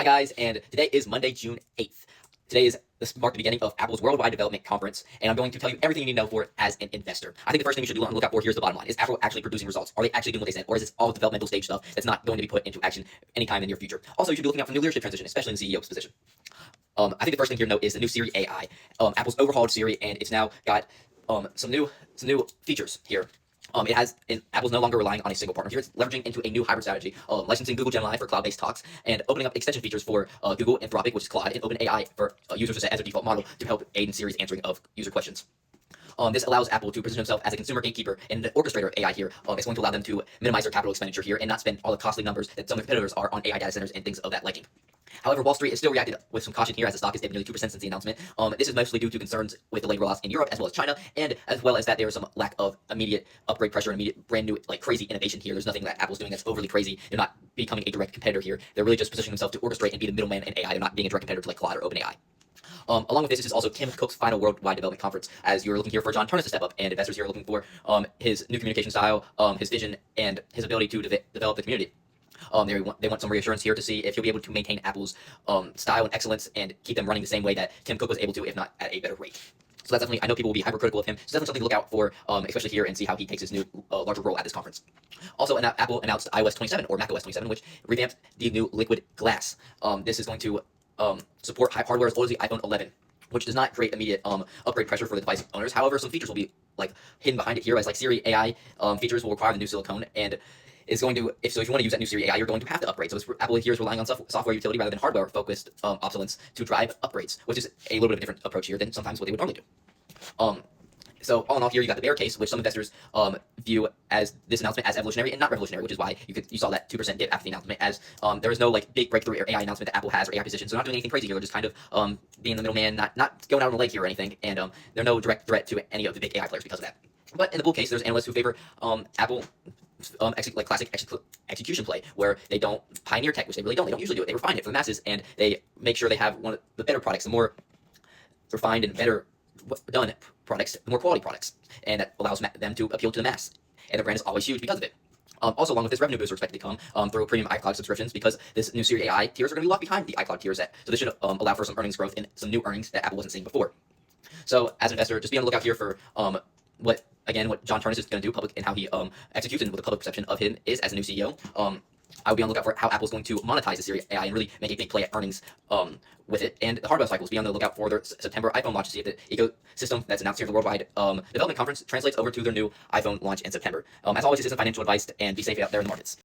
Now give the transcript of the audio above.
Hi guys, and today is Monday, June 8th. Today is this marked the beginning of Apple's Worldwide Development Conference, and I'm going to tell you everything you need to know for it as an investor. I think the first thing you should look out for here is the bottom line. Is Apple actually producing results? Are they actually doing what they said? Or is this all developmental stage stuff that's not going to be put into action anytime in the near future? Also, you should be looking out for new leadership transition, especially in the CEO's position. I think the first thing here to note is the new Siri AI. Apple's overhauled Siri, and it's now got some new features here. Apple's no longer relying on a single partner here. It's leveraging into a new hybrid strategy, licensing Google Gemini for cloud-based talks, and opening up extension features for Google Anthropic, which is Claude, and OpenAI for users to set as a default model to help aid in Siri's answering of user questions. This allows Apple to position himself as a consumer gatekeeper and an orchestrator of AI here. It's going to allow them to minimize their capital expenditure here and not spend all the costly numbers that some of their competitors are on AI data centers and things of that liking. However, Wall Street has still reacted with some caution here as the stock has dipped nearly 2% since the announcement. This is mostly due to concerns with delayed rollouts in Europe as well as China, and as well as that there is some lack of immediate upgrade pressure and immediate brand new crazy innovation here. There's nothing that Apple's doing that's overly crazy. They're not becoming a direct competitor here. They're really just positioning themselves to orchestrate and be the middleman in AI. They're not being a direct competitor to Claude or OpenAI. Along with this is also Tim Cook's final Worldwide Development Conference, as you're looking here for John Ternus to step up, and investors here are looking for his new communication style, his vision, and his ability to develop the community. They want some reassurance here to see if he'll be able to maintain Apple's style and excellence and keep them running the same way that Tim Cook was able to, if not at a better rate. So that's definitely, I know people will be hypercritical of him, so definitely something to look out for, especially here, and see how he takes his new larger role at this conference. Also, Apple announced iOS 27, or macOS 27, which revamped the new Liquid Glass. This is going to support hardware as old as the iPhone 11, which does not create immediate upgrade pressure for the device owners. However, some features will be hidden behind it here, as Siri AI features will require the new silicone, and is going to, if you want to use that new Siri AI, you're going to have to upgrade. So Apple here is relying on software utility rather than hardware-focused obsolescence to drive upgrades, which is a little bit of a different approach here than sometimes what they would normally do. So all in all here, you got the bear case, which some investors view as this announcement as evolutionary and not revolutionary, which is why you saw that 2% dip after the announcement, as there is no big breakthrough AI announcement that Apple has or AI position. So they're not doing anything crazy here. They're just kind of being the middleman, not going out on the leg here or anything, and they're no direct threat to any of the big AI players because of that. But in the bull case, there's analysts who favor Apple classic execution play, where they don't pioneer tech, which they really don't. They don't usually do it. They refine it for the masses, and they make sure they have one of the better products, the more refined and better done products, the more quality products, and that allows them to appeal to the mass. And the brand is always huge because of it. Also, along with this, revenue boosts are expected to come through premium iCloud subscriptions, because this new Siri AI tiers are going to be locked behind the iCloud tiers. So this should allow for some earnings growth and some new earnings that Apple wasn't seeing before. So as an investor, just be on the lookout here for what John Ternus is going to do public, and how he executes, and what the public perception of him is as a new CEO. I would be on the lookout for how Apple's going to monetize the Siri AI and really make a big play at earnings with it. And the hardware cycles, be on the lookout for their September iPhone launch to see if the ecosystem that's announced here at the Worldwide Development Conference translates over to their new iPhone launch in September. As always, this isn't financial advice, and be safe out there in the markets.